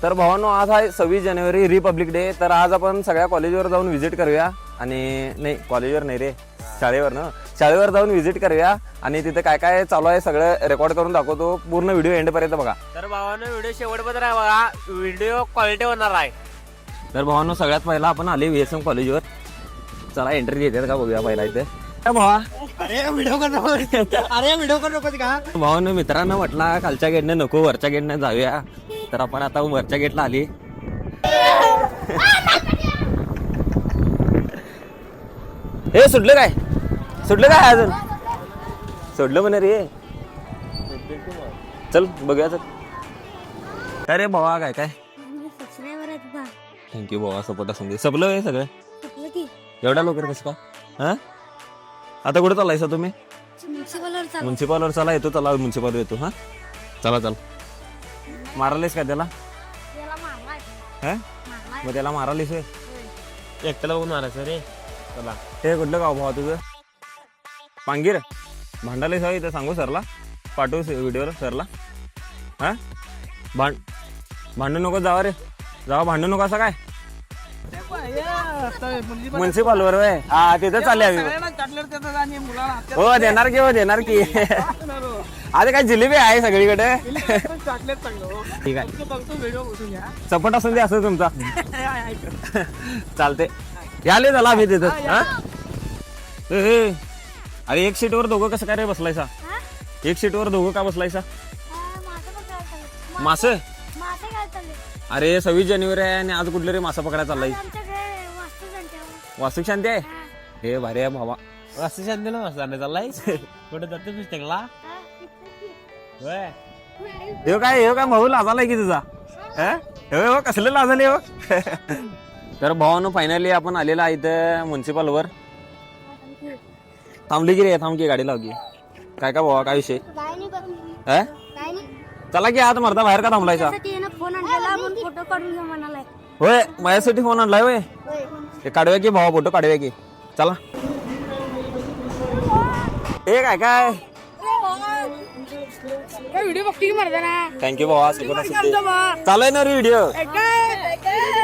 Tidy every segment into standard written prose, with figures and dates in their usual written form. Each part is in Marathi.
तर भावांनो, आज आहे 26 जानेवारी, रिपब्लिक डे. तर आज आपण सगळ्या कॉलेजवर जाऊन व्हिजिट करूया. आणि नाही, कॉलेजवर नाही रे, शाळेवर ना, शाळेवर जाऊन व्हिजिट करूया आणि तिथे काय काय चालू आहे सगळं रेकॉर्ड करून दाखवतो. पूर्ण व्हिडिओ एंड पर्यंत बघा. तर भावांनो, व्हिडिओ शेवटपर्यंत आहे बघा, व्हिडिओ क्वालिटी होणार आहे. तर भावांनो, सगळ्यात पहिला आपण आले VSM कॉलेजवर. चला एंट्री घेतात का बघूया पहिला इथे. भावा, अरे व्हिडिओ नको का भावांनो, मित्रांनो म्हटला खालच्या गेटने नको, वरच्या गेटने जाऊया. तर आपण आता वरच्या गेटला आली. हे सुटलं काय अजून सोडलं म्हणे रे. चल बघूया. चल काय रे भावा, काय काय थँक्यू भावा, सपोर्ट असून दे. सपलं हे सगळं एवढ्या लवकर कसं का? हा, आता कुठे चालायचा तुम्ही? म्युन्सिपलवर चला. येतो, चला म्युन्सिपल येतो. हा चला चल. मारालीस का त्याला? हा, मग त्याला मारालीस होय? एकट्याला बघून मारायचं रे. चला. हे कुठलं गाव भावा तुझं? पांगीर. भांडालीस होय? इथं सांगू सरला, पाठवू व्हिडिओवर सरला. हा, भांडू नको, जावा रे जावा, भांडू नको. असं काय म्युन्सिपलवर वय? हा, तिथं चालले आम्ही. हो देणार की, हो देणार की. अरे काय जिलेबी आहे सगळीकडे. ठीक आहे, सपोर्ट असून दे असं तुमचा. चालते, याले झाला आम्ही तिथं. हा, अरे एक सीटवर दोघं कसं काय रे बसलायसा? एक सीटवर दोघं का बसलायसा? मास? अरे 26 जानेवारी आहे आणि आज कुठलं रे मासा पकडायला चाललाय? वास्तुक शांती आहे. हे भारी आहे भावा. वास्तू शांतीला मस्त चाललाय. कुठे जातो मिस्टेकला? हे काय भाऊ लाजालाय की तुझा? हो कसलं लाजाले हो. तर भावानं फायनली आपण आलेला आहे इथं म्युन्सिपलवर. थांबली की रे, थांब की, गाडी लावली. काय का भावा, काय विषय? चला की आत मरता, बाहेर का थांबलायचा? होय, माझ्यासाठी फोन आणलाय होय? ते काढूया की भावा, फोटो काढूया की. चला. हे काय काय व्हिडिओ बघते की मर्दाना. थँक्यू भावा, चालू आहे ना रे व्हिडिओ.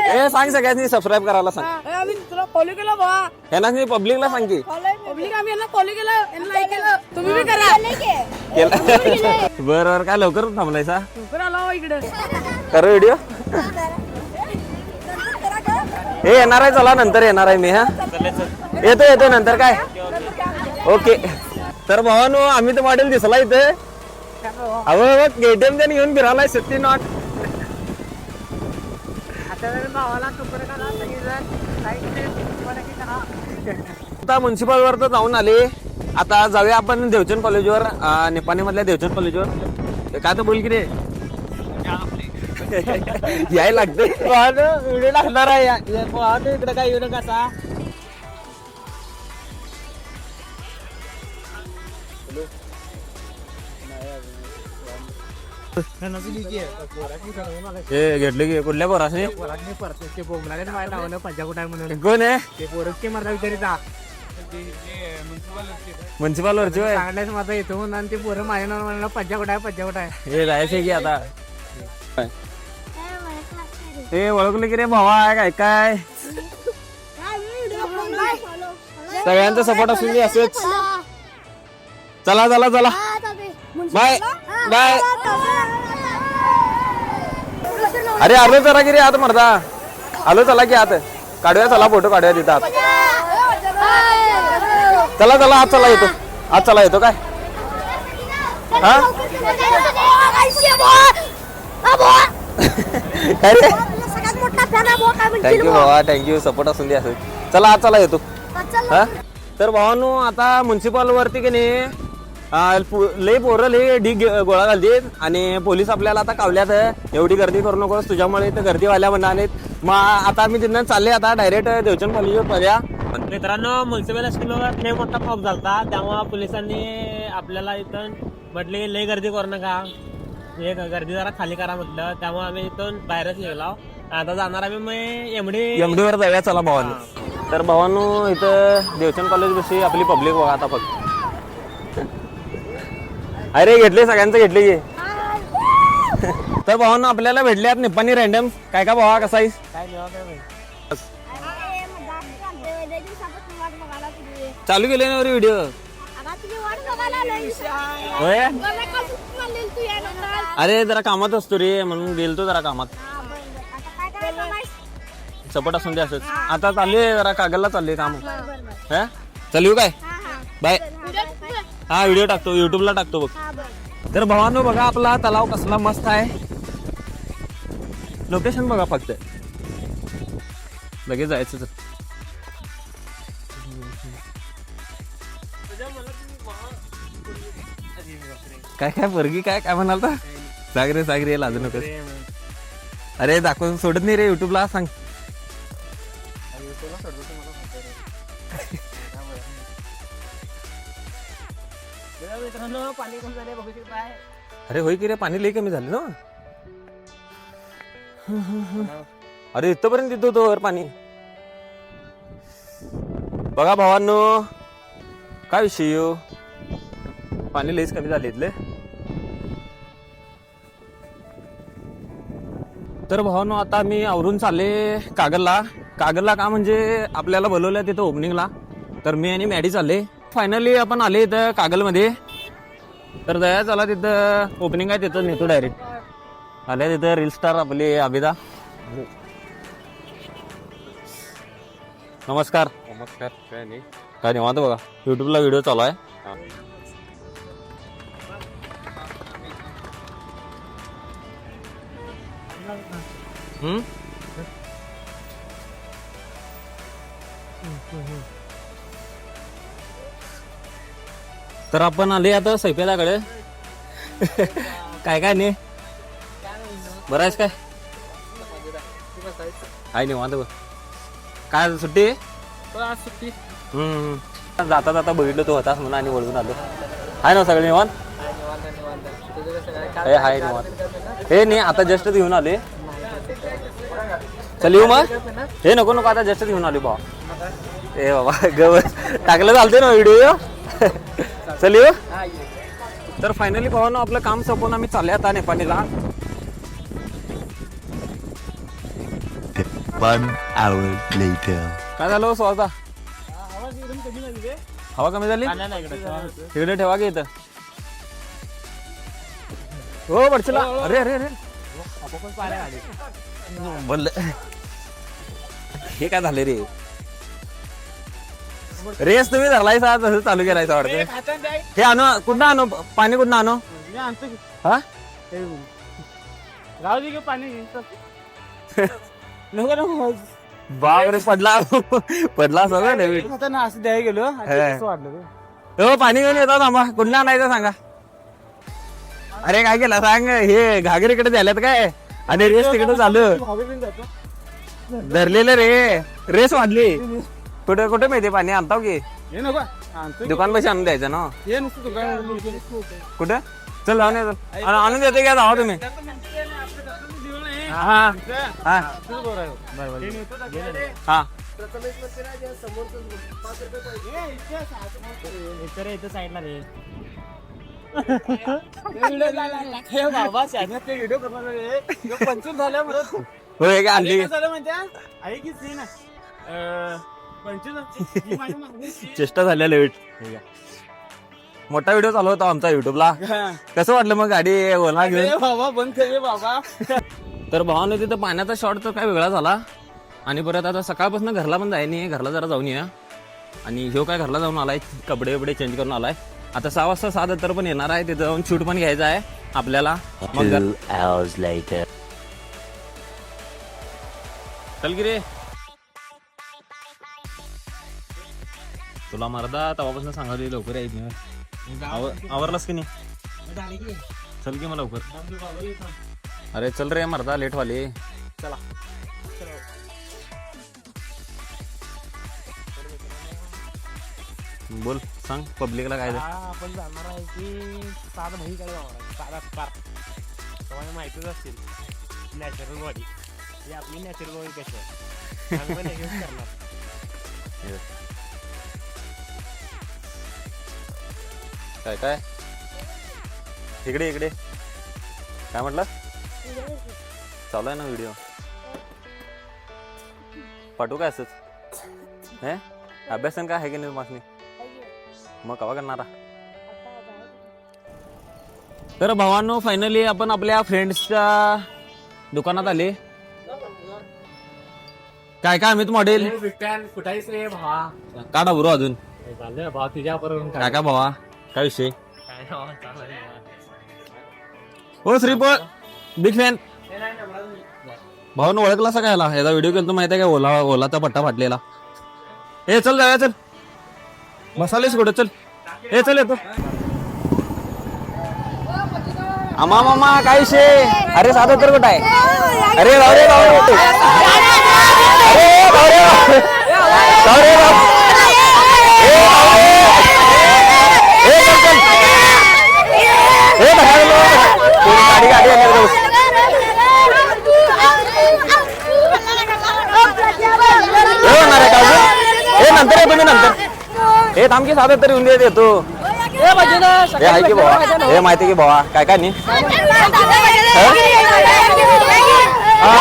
हे सांग सगळ्यांनी सबस्क्राईब करायला सांग. आम्ही तुला फॉलो केला बा. यांना मी पब्लिकला सांग की. पब्लिक आम्ही यांना फॉलो केलं, यांना लाईक केलं. तुम्ही बी करा. बरं काय लवकर थांबलायचा? लवकर आला इकडे. कर व्हिडिओ. हे येणार आहे, चला नंतर येणार आहे मी. हा येतो नंतर. काय ओके. तर भावानो, आम्ही तर मॉडेल दिसला इथे. अहो केटीएम त्याने घेऊन फिरायला 60 नॉट. आता म्युन्सिपल वर तर जाऊन आले. आता जाऊया आपण देवचंद कॉलेजवर, निपाणी मधल्या देवचंद कॉलेजवर. काय तर बोल की रे. याय लागते व्हिडिओ टाकणार आहे इकडे. काय येऊ नका असा. हे घेतले की कुठल्या पोरासने? कोण आहे? म्युन्सिपल वरची होय? माझा येतो आणि ते पोरं माझ्या नाव म्हणलं पज्जा कुठं आहे. हे जायचे की आता. ते ओळखले की रे भावा. काय काय सगळ्यांचा सपोर्ट असून दे असंच. चला चला चला, बाय बाय. अरे आलो चला की रे आत मरदा. आलो चला की आत काढूया. चला फोटो काढूया तिथं आत. चला चला आत चला, येतो आत चला, येतो काय? हा अरे थँक्यू भावा, थँक्यू, सपोर्ट असून दे असं. चला आत चला, येतो. हा, तर भावानो, आता म्युन्सिपल वरती की नाही लय पोरं लय ढीग गोळा घालतील आणि पोलीस आपल्याला आता कावल्यात. एवढी गर्दी करू नकोस, तुझ्यामुळे इथं गर्दीवाल्या म्हणालेत. मग आता आम्ही तिथनं चालले आता डायरेक्ट देवचंद कॉलेजवर पळ्या. मित्रांनो, म्युन्सिपल स्कूलवर लय मोठा खॉप झालता. त्यामुळे पोलिसांनी आपल्याला इथून म्हटले लय गर्दी करू नका, हे गर्दी जरा खाली करा म्हटलं. त्यामुळे आम्ही इथून बाहेरच निघालो. आता जाणार आम्ही एमडीवर जाऊया. चला भावानो. तर भावानो, इथं देवचंद कॉलेज बशी आपली पब्लिक बघा आता फक्त. अरे घेतले, सगळ्यांचं घेतले की. तर भावांनो आपल्याला भेटल्यात निप्पाणी रँडम. काय का भावा कसा आहेस? काय निवा काय माहिती. चालू केले ना व्हिडिओ होय. अरे जरा कामात असतो रे म्हणून गेलतो जरा कामात. सपोर्ट असून दे असंच. आता चालले जरा कागलला चालले काम. हा चालू काय बाय. हा व्हिडिओ टाकतो युट्यूबला टाकतो बघ. तर भावांनो बघा आपला तलाव कसला मस्त आहे. लोकेशन बघा फक्त लगेच जायचं. तर काय काय पोरगी काय काय म्हणाल तर सागरे लाजू नकोस. अरे दाखवून सोडत नाही रे युट्यूबला सांग. पाणी कोण झाले बघू शकताय. अरे होय की रे पाणी लई कमी झालं ना. अरे इथपर्यंत येतो तो वर पाणी. बघा भावांनो काय विषय यो पाणी लईच कमी झाले इथले. तर भावांनो आता मी आवरून चालले कागलला. का म्हणजे आपल्याला बोलवलं तिथं ओपनिंगला. तर मी आणि मॅडी चालले. फायनली आपण आले इथं कागलमध्ये. तर दया चला तिथं ओपनिंग आहे तिथं नेतो डायरेक्ट. आल्या तिथं रील स्टार आपले अभिदा. नमस्कार. नमस्कार. काय नाही काय निवांत बघा युट्यूबला व्हिडिओ चालू आहे. तर आपण आले आता सैफेदाकडे. काय काय नाही बरं आहेस काय? आहे निवांत बघ. काय सुट्टी? आज सुट्टी. जाता जाता बघितलं तो होतास म्हणून आणि वळून आलो. हाय ना सगळे निवांत? हे हाय निवांत. हे नाही आता जस्ट घेऊन आले. चल येऊ मग. हे नको नको आता जस्ट घेऊन आले बा. ए बाबा गवत टाकलं चालते ना व्हिडिओ. चल येऊ. तर फायनली पाहू ना आपलं काम संपवून आम्ही चालले आता नेपाळला. 1 hour later. काय झालं स्वतः? हवा कमी झाली. तिकडे ठेवा की इथं. हो पडचला. अरे अरे अरे बोल. हे काय झाले रे. रेस तुम्ही धरलाय सा तसं चालू केलायचं वाटतं. हे आणू कुठं आणू पाणी कुठं आणू. हा राहू दे पाणी. बापरे पडला सगळं डेव्हिड. असं द्यायला गेलो वाटलं. हो पाणी घेऊन येतो थांबा. कुठला आणायचं सांगा. अरे काय केलं सांग. हे घागरीकडे झाल्यात काय आणि रेस तिकडे चालू धरलेलं रे. रेस वाढली. कुठे कुठे माहिती पाणी आणताव की दुकान पैसे आणून द्यायचं ना. कुठं चल जाऊन येतो आणून देते घ्या जावा तुम्ही. हा हा हा साईडला रे. होय काय आणली चेष्टा झाल्या लेट. मोठा व्हिडिओ चालू होता आमचा युट्यूबला. कसं वाटलं मग गाडी ओला घेऊन बाबा बंद करे बाबा. तर भावानं तिथं पाण्याचा शॉट तर काय वेगळा झाला. आणि परत आता सकाळपासून घरला पण जाय नाही. घरला जरा जाऊन या. आणि ह्यो काय घरला जाऊन आलाय कपडे वपडे चेंज करून आलाय. आता 6 वाजता 7 तर पण येणार आहे. तिथं जाऊन शूट पण घ्यायचा आहे आपल्याला. 2 hours later. चल की रे. तुला मर्दा तेव्हापासून सांगायला लवकर यायच नाही. आवरलास की नाही. चल की मग लवकर. अरे चल रे मर्दा लेट वाले. चला बोल सांग पब्लिकला काय. आपण जाणार आहे की 7 भाईकडे जाणार आहे. 7 पार तुम्हाला माहितीच असतील. नॅचरल बॉडी ही आपली नॅचरल बॉडी कशी आहे. काय काय इकडे इकडे काय म्हटलं. चालू आहे ना व्हिडिओ, पाठवू काय असंच हे अभ्यासन काय आहे की नाही मासनी, मग कवा करणारा. तर भावांनो फायनली आपण आपल्या फ्रेंड्सच्या दुकानात आले. काय काय अमित मॉडेल कुठाईच रे भावा, काढा बरो अजून भावा तुझ्या बरोबर काय काय भावा, काय विषय. हो श्रीपळ बिग फॅन. भावानं ओळखला असं काय याचा व्हिडिओ केला माहिती आहे काय, ओलाचा पट्टा फाटलेला. ए चल जाऊया, चल बसालेस कुठं, चल ए चल येतो. आमा मामा काय विषय, अरे साधं तर कुठं आहे, अरे राव रे राव रे, अरे राव रे राव रे राव, ए चल चल, ए गाडी गाडी आली जाऊ. ए नंतर येतो मी नंतर, ए थांब की साधं तरी येऊन येतो. हे आहे की भावा, हे माहिती की भावा काय काय नाही.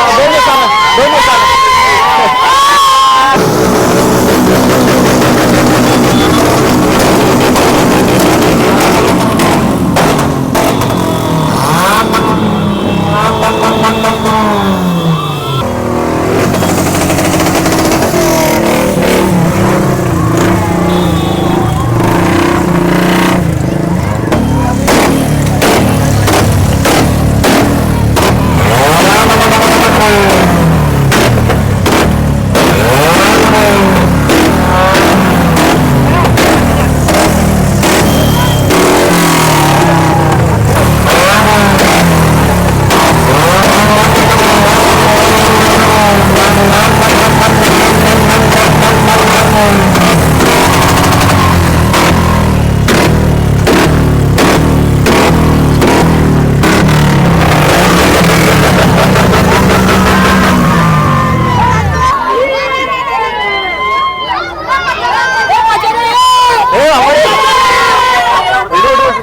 2 दिवसानं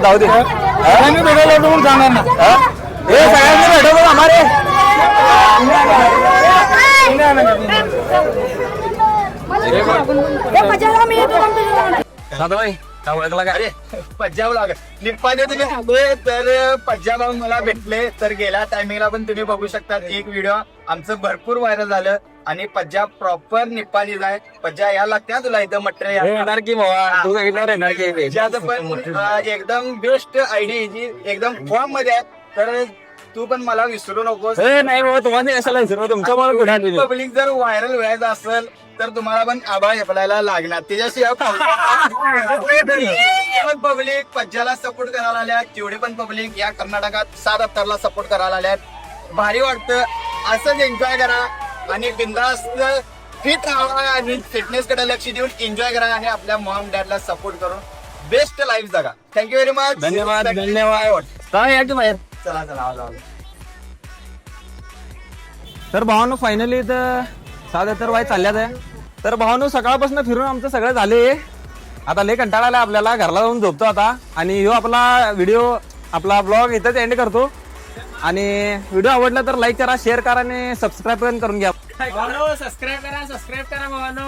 जाऊ दे, सगळ्यांनी भेटवलं म्हणून सांगा ना. हे सगळ्यांनी भेटवलं आम्हाला. दादाबाई काय ओळखला काय, पंजाब लागत निप्पाने तुम्ही आलोय तर पंजाब मला भेटले. तर गेल्या टायमिंगला पण तुम्ही बघू शकता एक व्हिडिओ आमचं भरपूर व्हायरल झालं आणि पंजाब प्रॉपर निप्पानीच आहे. पंजाब या लागते तुला इथं मटेरियल येणार की भावा, तू सांगितलं येणार की पण एकदम बेस्ट आयडिया जी एकदम फॉर्म मध्ये आहे. तर तू पण मला विसरू नकोस. नाही बाबा, तुम्हाला कशाला विसरू, तुमच्या मला कुठे पब्लिक जर व्हायरल व्हायचं असेल तर तुम्हाला पण आभाळ हेपलायला लागणार. त्याच्याशिवाय पब्लिक पंजाला सपोर्ट करायला आल्यात, जेवढे पण पब्लिक या कर्नाटकात 7 अत्तरला सपोर्ट करायला आल्यात. भारी वाटतं, असंच एन्जॉय करा आणि बिंदास्त फिट राहा आणि फिटनेस कडे लक्ष देऊन एन्जॉय करा आणि आपल्या मॉम डॅडला सपोर्ट करून बेस्ट लाईफ जगा. Thank you very much. धन्यवाद धन्यवाद. काय यायचं बाहेर. चला चला आलो. तर भावानो फायनली तर 7 तर वाय चालल्यात आहे. तर भावानो सकाळपासून फिरून आमचं सगळं झाले, आता लय कंटाळा आला आपल्याला, घरला जाऊन झोपतो आता. आणि ह्यो आपला व्हिडिओ आपला ब्लॉग इथंच एंड करतो. आणि व्हिडिओ आवडला तर लाईक करा, शेअर करा आणि सबस्क्राईब पण करून घ्या. सबस्क्राईब करा भावानो.